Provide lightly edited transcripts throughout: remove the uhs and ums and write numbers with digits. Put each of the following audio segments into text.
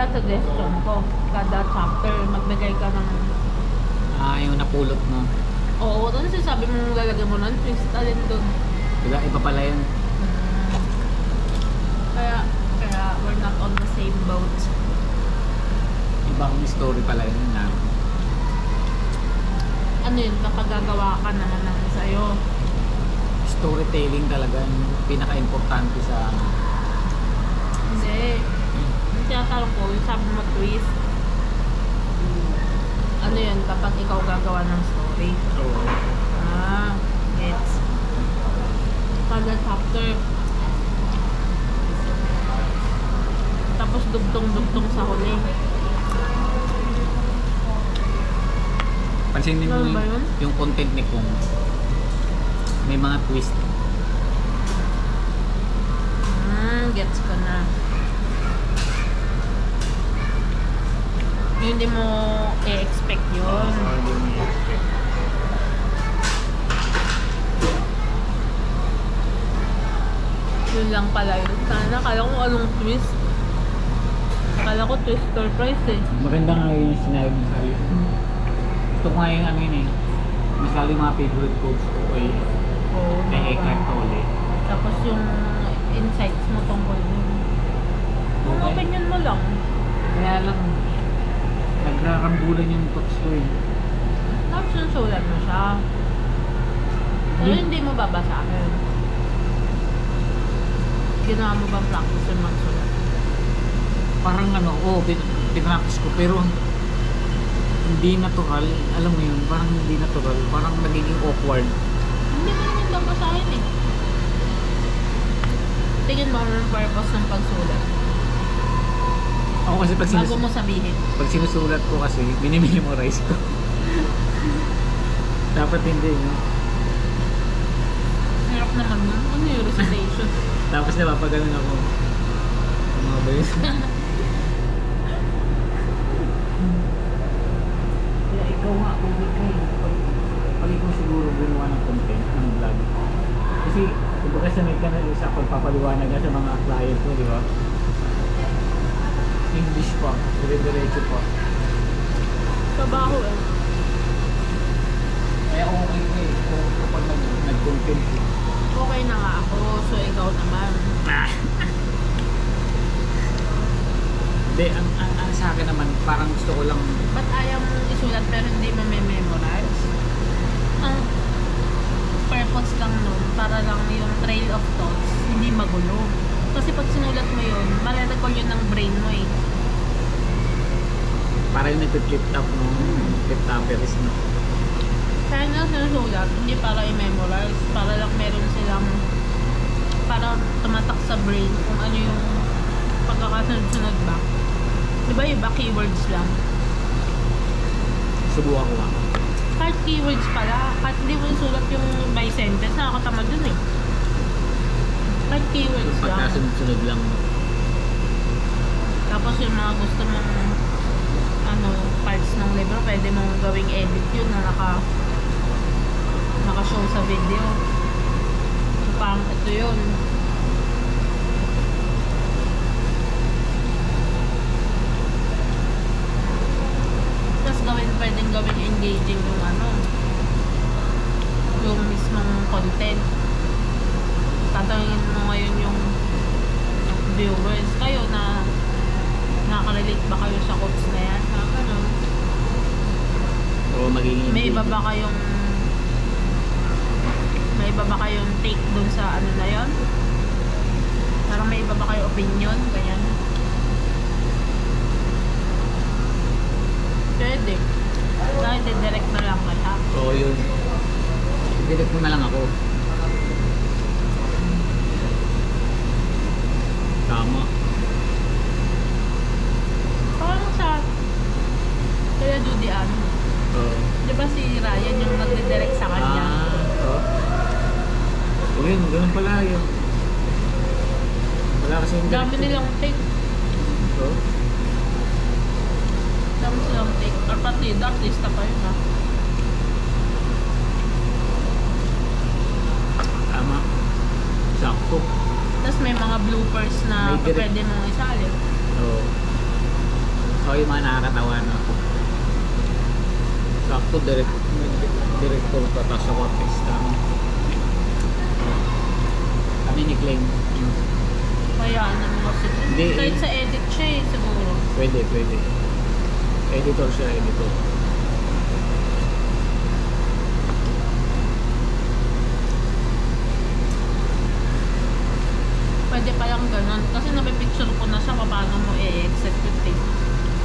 Kaya suggestion ko, kada chapter, magbigay ka ng... Yung napulot mo. Oo, doon sabi mo lalagyan mo ng twist, alin doon. Iba pala yun. Kaya we're not on the same boat. Ibang story pala yun na. Ano yun, kapag gagawa ka naman ng sa'yo. Storytelling talaga yung pinaka-importante sa... Hindi. Yung tinatanong ko, yung sabi mo twist. Ano yun, kapag ikaw gagawa ng story. Oo. Gets. Kada chapter. Tapos dugtong-dugtong sa huli. Pansinin mo Ano ba yun? yung content ni Kung. May mga twist. Gets ko na. Hindi mo i-expect yun. Hindi mo i-expect. Yun lang pala yun. Sana, kala ko anong twist. Kala ko twist surprise eh. Maganda nga yung sinabi mo sa'yo. Ito nga yung ano yun eh. Masali yung mga favorite quotes ko kay Eckhart Tolle. Tapos yung insights mo tungkol dun. Kung Okay. opinion mo lang. Kaya lang, nagrarambulan yung thoughts ko eh. Tapos susulat mo siya. Pero hindi mo babasahin. Ginawa mo bang practice yung magsulat? Parang ano, pinractice ko pero hindi natural. Alam mo yun, parang hindi natural. Parang nagiging awkward. Hindi mo naman babasahin eh. Tingin mo ang purpose ng pagsulat. Ako kasi Bago mo sabihin. pag sinusulat ko kasi, minimemorize ko. Dapat hindi, no? Hirap naman nun. Ano yung recitation? Tapos napapaganon ako. Ang mga ba yun? Kaya ikaw nga, kung ikaw, pag ikaw siguro gumawa ng content, ng vlog. Kasi, kumbaga sanay ka na sa pagpapaliwanag ka sa mga client mo, di ba? English pa, dire-diretso pa. Trabaho eh. Kaya okay ko eh, kapag nag-content eh. Okay na nga ako, so ikaw naman. Hindi, ang sa akin naman, parang gusto ko lang... Ba't ayaw mong isulat pero hindi mo memorize? Ang purpose lang nun, para lang yung trail of thoughts, hindi magulo. Kasi pag sinulat mo yun, mare-recall yun ng brain mo eh. Para yung nag-flip top no? Flip topperies no? Kaya nga sinusulat, hindi para i-memorize, para lang meron silang, para tumatak sa brain kung ano yung pagkakasunod-sunod ba. Diba iba keywords lang? Subukan ko lang. Kahit keywords pala, kahit hindi mo isulat yung by sentence, nakakatamad dun eh. Kahit keywords lang. Pagkasunod-sunod lang. Tapos yung mga gusto mong parts ng libro, pwede mong gawing edit yun na naka-show sa video. So parang ito yun. Tapos pwedeng gawing engaging yung mismong content. Tatanungin mo ngayon yung viewers kayo na nakaka-relate ba kayo sa quotes na yan? Ganun. O magiging... May iba ba kayong take dun sa ano na yon? Parang may iba ba kayong opinion? Ganyan. Pwede. Dahil direct na lang kaya. Oo yun. Direct mo na lang ako. Tama. Parang sa kaya Judy Ann. Oo. Diba si Ryan yung nagdidirect sa kanya? Oo. O yun, ganun pala yun. Wala kasi yung Dami nilang take. Oo. Dami silang take. Or pati artista pa yun ha. Tama. Sakto. Tapos may mga bloopers na May direct. pwede mong isali. Oo. So yung mga nakakatawa no. Sakto director pa tapos ako artista. Kami ni Claim. Kaya ano mo kasi. Hindi, Kahit sa edit siya eh, siguro. Pwede. Editor siya, editor. Pwede pa lang ganun. Kasi napipicture ko na siya kung paano mo i-execute eh.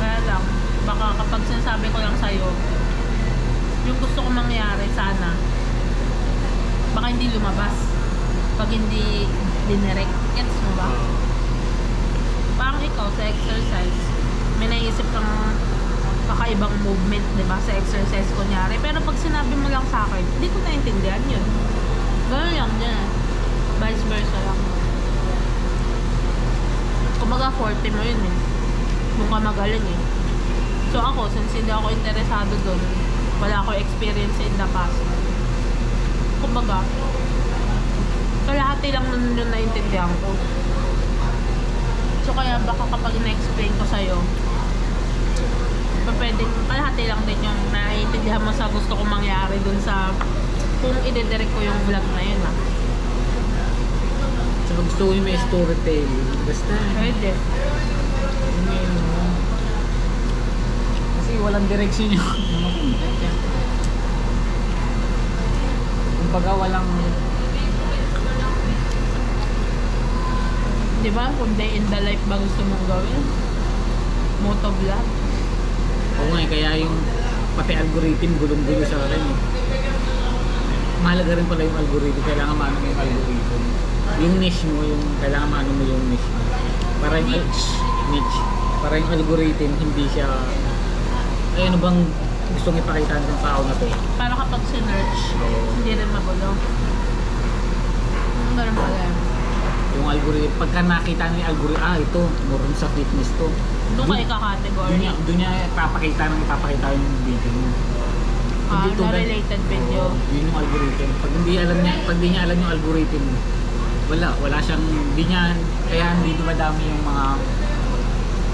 Kaya lang, baka kapag sinasabi ko lang sa'yo, yung gusto ko mangyari sana, baka hindi lumabas. Pag hindi dinirect. Gets mo ba? Parang ikaw sa exercise, may naisip kang kakaibang movement, di ba, sa exercise kunyari. Pero pag sinabi mo lang sa akin, hindi ko naintindihan yun. Ganun lang yan. Vice versa lang. Kumaga 40 mo yun eh. Mukha magaling eh. So ako, since hindi ako interesado dun, wala ako experience in the past. Kumbaga, kalahati lang nun yung naintindihan ko. So kaya baka kapag na-explain ko sa'yo, pwedeng kalahati lang din yung naiintindihan mo sa gusto kong mangyari dun sa kung i-direct ko yung vlog na yun ah. Tsaka gusto ko yung may storytelling. Basta. Pwede. Kasi walang direction yun. Kumbaga walang... Di ba? Kung day in the life ba gusto mong gawin? Motovlog. Oo nga, kaya yung pati algorithm gulong-gulo sa akin. Mahalaga rin pala yung algorithm. Kailangan maano mo yung algorithm. Yung niche mo, yung kailangan maano mo yung niche mo. Para yung niche. Para yung algorithm, hindi siya... Ay, ano bang gustong ipakita ng tao na to? Para kapag sinerch, hindi rin magulo. Ganun pala yan. Yung algorithm, pagka nakita na yung algorithm, ito, more sa fitness to. Doon ka ika-category. Doon niya ipapakita yung video mo. Hindi to Na-related video. Yun yung algorithm. Pag hindi niya alam yung algorithm, wala siyang, kaya hindi dumadami yung mga,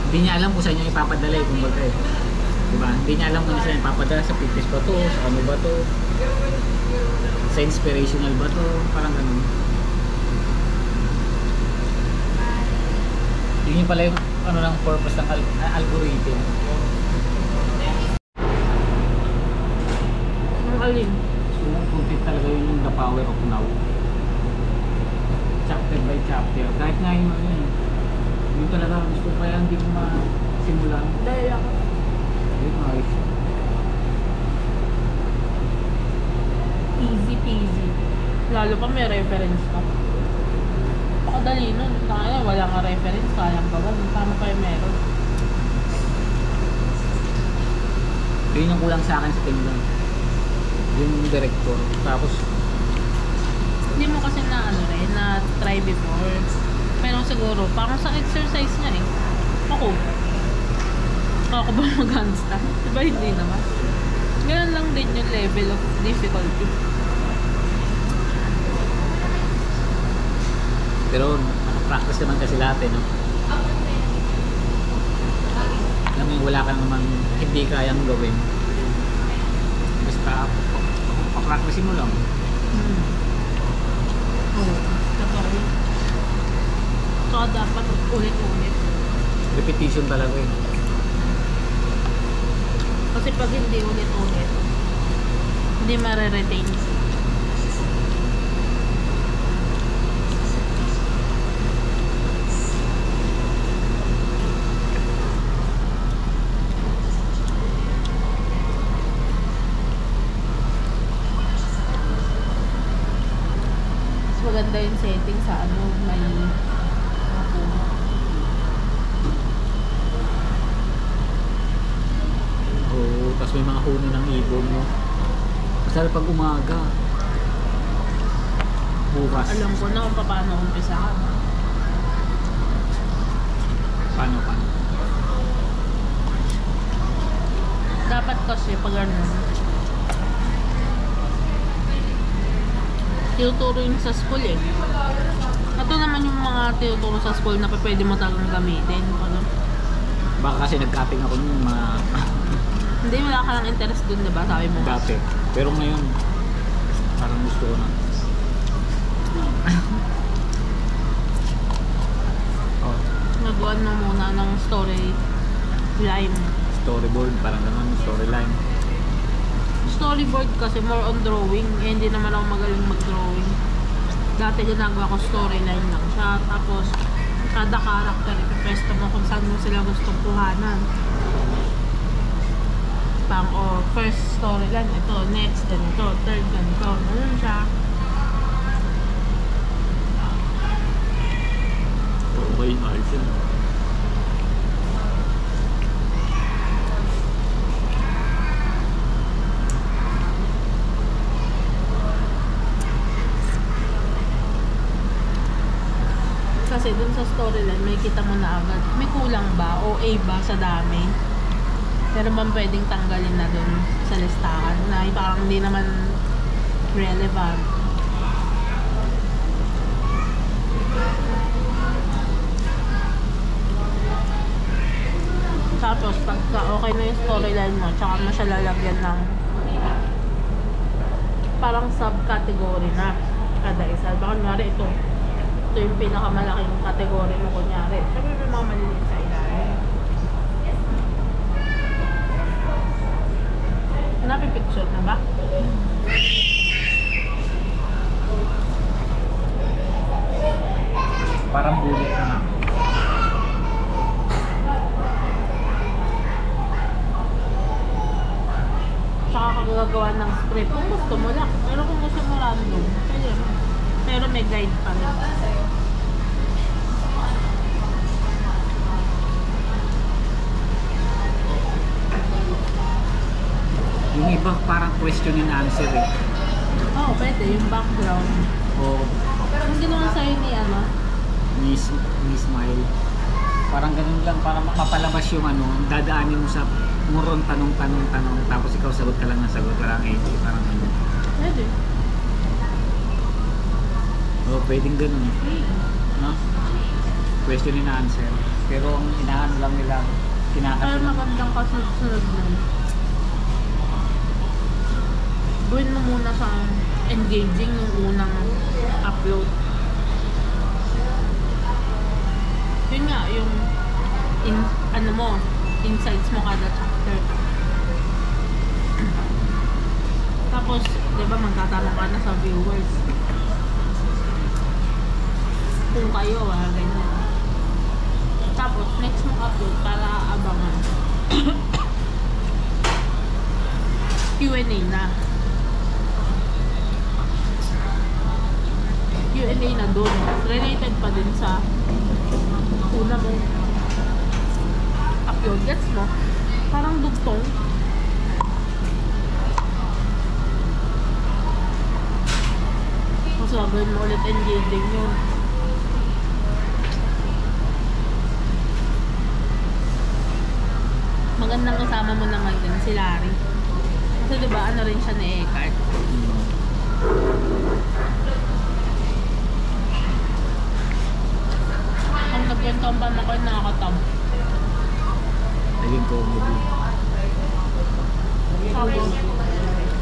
hindi niya alam kung saan niya ipapadala eh, kumbaga eh. Diba? Hindi niya alam kung saan niya ipapadala, sa fitness ba to, sa ano ba to, sa inspirational ba to, parang ganun. Yun yung pala yung ano ng purpose ng algorithm. Ang alin? So, content talaga yun yung the power of now. Chapter by chapter. Kahit nga yung ano yun talaga gusto ko kaya hindi ko masimulan. Dahil ako. Yun ayos. Easy peasy. Lalo pa may reference ka. Pakadali nun. Kaya wala nga reference. Kayang gawin. Tama pa yung meron. Yun yung kulang sa akin sa Tingnan. Yung director. Tapos Hindi mo kasi na ano rin, na try before. Pero siguro, parang sa exercise niya eh. Ako ba mag-handstand? Diba hindi naman? Ganun lang din yung level of difficulty. pero practice naman kasi lahat eh, no? Alam mo yung wala ka naman hindi kayang gawin. Basta pa-practice mo lang. Oo. Totoo. So, dapat ulit-ulit. Repetition talaga eh. Kasi pag hindi ulit-ulit, hindi ma-retain. Maganda yung setting sa ano, may Oo, tapos may mga huni ng ibon mo. Masarap pag umaga. Bukas. alam ko na kung paano umpisahan. Paano? Dapat kasi pag ano, tinuturo yun sa school eh. Ito naman yung mga tinuturo sa school na pwede mo talagang gamitin. Ano? Baka kasi nag-cutting ako nung mga Hindi, wala ka lang interest dun, diba? Sabi mo. dati. Pero ngayon, parang gusto ko na. Oh, Nagawan mo muna ng storyline. storyboard, parang naman, storyline. Storyboard kasi more on drawing. Eh, hindi naman ako magaling mag-drawing. Dati ginagawa ko storyline lang siya. Tapos, kada character, ipipresto mo kung saan mo sila gustong kuhanan. Pang, first storyline, ito, next, ganito, third, ganito. Ganun siya. Okay, ayos yun. Kasi dun sa storyline, may kita mo na agad. May kulang ba? O A ba sa dami? Pero bang pwedeng tanggalin na dun sa listahan na parang hindi naman relevant. Tapos, pagka okay na yung storyline mo, tsaka mo siya lalagyan ng parang subcategory na kada isa. Baka kunwari ito yung pinakamalaking category mo kunyari. Siyempre may mga maliliit sa ilalim. Napipicture na ba? Parang bullet na. Tsaka ka gagawa ng script kung gusto mo lang. Pero kung gusto mo random, pwede mo. Pero may guide pa rin. Yung iba parang question and answer eh. Oo, pwede. Yung background. O Ang ginawa sa'yo ni ano? ni Smile. Parang ganun lang, para mapapalabas yung ano, dadaanin mo sa muron tanong, tapos ikaw sagot ka lang ng sagot, parang parang ano. Pwede. O pwedeng ganun. No? Question and answer. Pero ang inaano lang nila, Pero kinakasunod. magandang kasunod-sunod nun. Gawin mo muna sa engaging yung unang upload. Yun nga, yung ano mo, insights mo kada chapter. Tapos, di ba, magtatanong ka na sa viewers. Kung kayo, ganyan. Tapos, next mo upload para abangan. Q&A na. Q&A na dun. Related pa din sa una mo upload. Gets mo? Parang dugtong. Mas gagawin mo ulit engaging yun. Magandang kasama mo naman din si Larry. Kasi diba ano rin siya ni Eckhart. Ang nagkwentong pa ako nakakatab. Naging comedy. Tapos,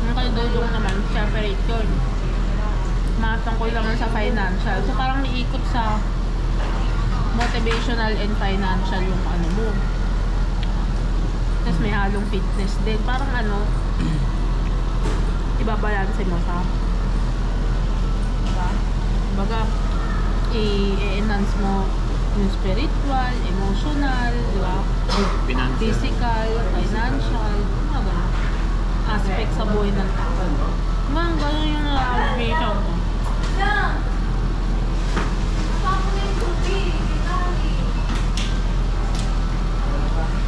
yung kay Dodong naman, separate yun. Matangkol naman sa financial. So parang niikot sa motivational and financial yung ano mo. Tapos may halong fitness din. Parang ano, ibabalanse mo siya. Diba? Baga, i-enhance mo yung spiritual, emotional, diba? Financial. Physical, financial, mga ganun. Aspect sa buhay ng tao. Mga ganun yung navigation ko.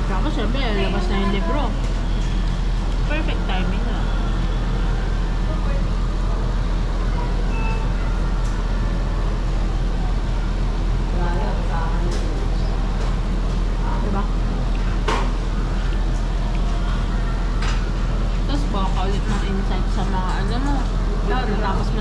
Tapos syempre, labas na yung libro. Perfect timing na. Diba? Tapos baka ulit ng insight sa mga ano mo. Natapos mo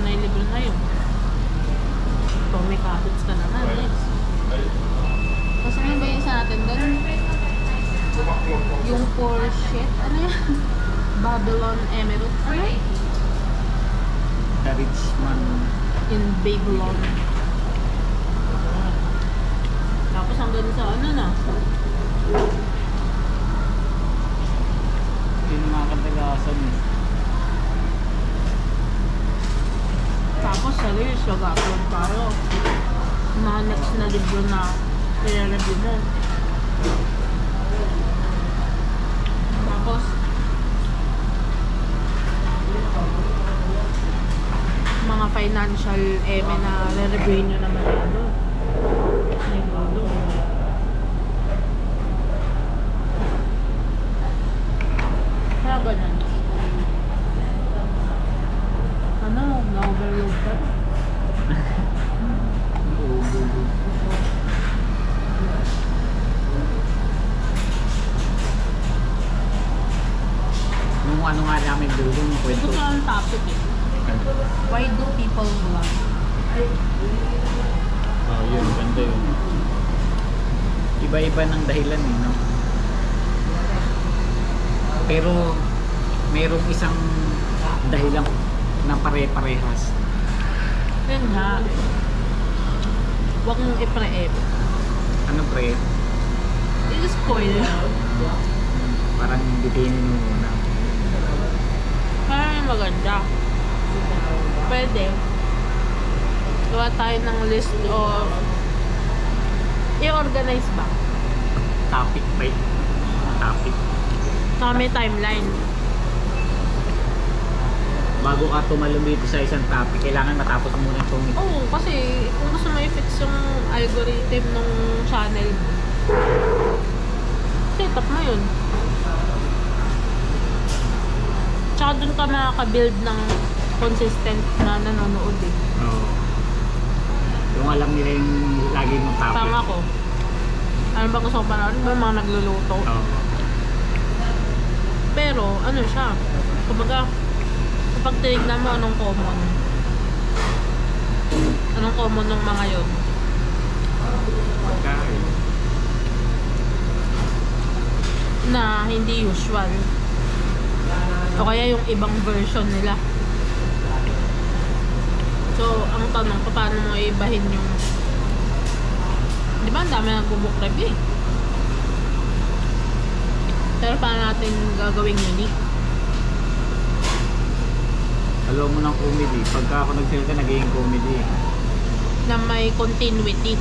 shit. Ano yan? Babylon Emirates. Ano? The rich man. In Babylon. Tapos hanggang sa ano na? Hindi na mga kadalasan eh. Tapos sa Reels, mag-upload tayo. Mga next na libro na i-review mo. Tapos, mga financial eme na re-review nyo naman ano. Ay, gulo. Kaya ganun. Ano, na-overload ka? Yung ano nga namin dulo yung kwento. Gusto ko ang topic eh. Why do people vlog? Oh, yun, ganda yun. Iba-iba ng dahilan eh, no? Pero merong isang dahilan na pare-parehas. Yun nga. Huwag mong i-pre-ep. Ano pre? I-spoil. Parang bitayin mo muna. Parang maganda. Pwede. Gawa tayo ng list of i-organize ba? Topic ba? Topic. Saka may timeline. Bago ka tumalon dito sa isang topic, kailangan matapos muna itong Oo, kasi kung gusto mo i-fix yung algorithm ng channel mo, set up mo yun. Tsaka dun ka makaka-build ng consistent na nanonood eh. Oo. Yung alam nila yung lagi mong topic. Pang ako. Ano ba gusto ko panoorin? Ba yung mga nagluluto? Oo. Pero, ano siya? Kumbaga, kapag tinignan mo anong common ng mga yun? Pagkain. Na hindi usual. O kaya yung ibang version nila. So, ang tanong, paano mo ibahin yung... Di ba, ang dami nag-book review eh. Pero paano natin gagawing unique? Alam mo ng comedy. Pagka ako nagsalita, nagiging comedy. Na may continuity.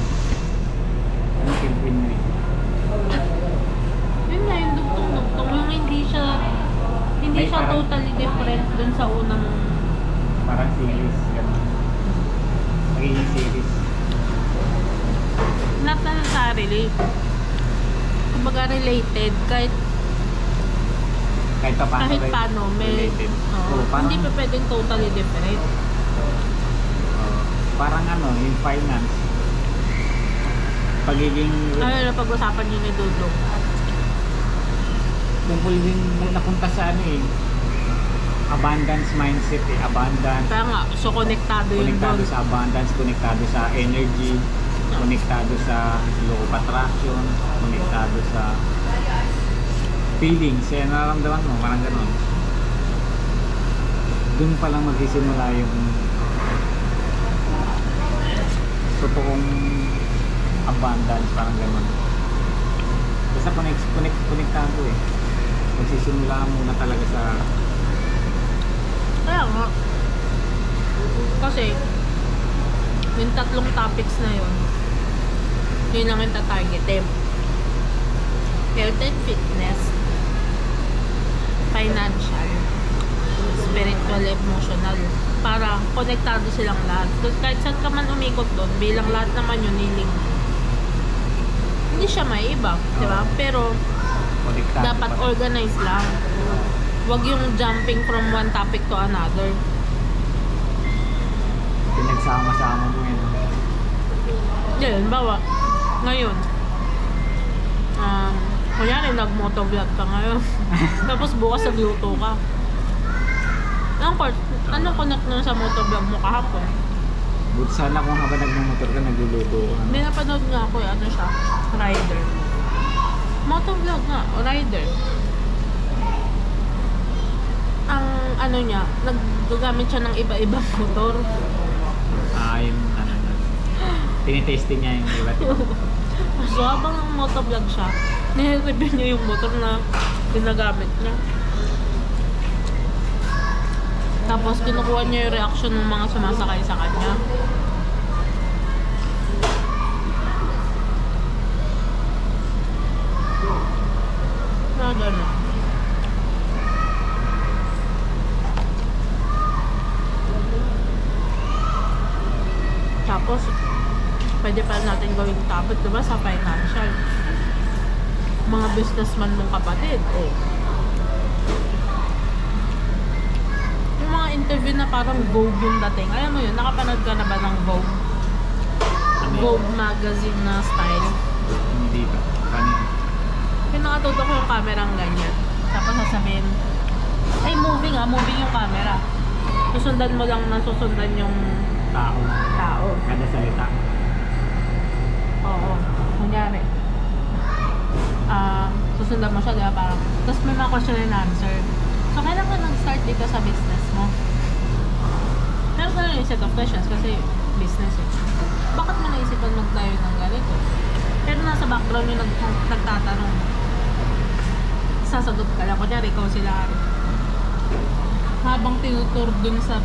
Anong continuity? Yun nga, yung dugtong-dugtong. Yung hindi siya May parang- totally different dun sa unang... Parang series. Ganun. Nagiging series. Not necessarily. Kumbaga related. Kahit paano may... related. Oo, Oo, parang, hindi pa pwedeng totally different. parang ano, yung finance. Pagiging... Ano na pag-usapan yun ni Dudong? Tungkol din napunta sa ano eh. Abundance mindset eh. Abundance. Kaya nga, so konektado yun Konektado doon. sa abundance, konektado sa energy, konektado sa law of attraction, konektado sa feelings, eh, nararamdaman mo, parang gano'n. Doon pa lang magsisimula yung totoong abundance, parang gano'n. Basta konektado eh. Magsisimula muna talaga sa... Kaya nga. Kasi, yung tatlong topics na yun, yun lang yung tatargetin. Health and fitness, financial, spiritual, emotional. Para konektado silang lahat. Kasi kahit saan ka man umikot doon, bilang lahat naman yun niling. Hindi siya may iba, di ba? Pero, Konektado dapat pa rin. organized lang. Huwag yung jumping from one topic to another. Pinagsama-sama mo yun. Yan, bawa. Ngayon, kunyari nag-motovlog ka ngayon. Tapos bukas nagluto ka. Anong connect nun sa motovlog mo kahapon? Buti sana kung habang nagmamotor ka, nagluluto ka. May napanood nga ako, ano siya, rider. Motovlog nga, o rider. ang ano niya, naggagamit siya ng iba-ibang motor. Yung ano na. Tinitesting niya yung iba't iba. So, habang motovlog siya, nire-review niya yung motor na ginagamit niya. Tapos, kinukuha niya yung reaction ng mga sumasakay sa kanya. Na gano'n. Tapos, pwede pa natin gawing topic, diba, sa financial. Mga businessman mong kapatid, oh. Yung mga interview na parang Vogue yung dating. Alam mo yun, nakapanood ka na ba ng Vogue? Ano yun? Vogue magazine na style. Hindi pa. Paano yun? Yung nakatutok yung camera ang ganyan. Tapos sasabihin, ay moving yung camera. Susundan mo lang na susundan yung Tao. tao. Kada salita. Oo. Kunyari. Susundan mo siya, diba? Parang, tapos may mga question and answer. So, kailan ka nag-start dito sa business mo? Meron ka na yung set of questions kasi business eh. Bakit mo naisipan magtayo ng ganito? Pero nasa background yung nagtatanong. Sasagot ka lang. Kunyari, ikaw sila. Habang tinutur dun sa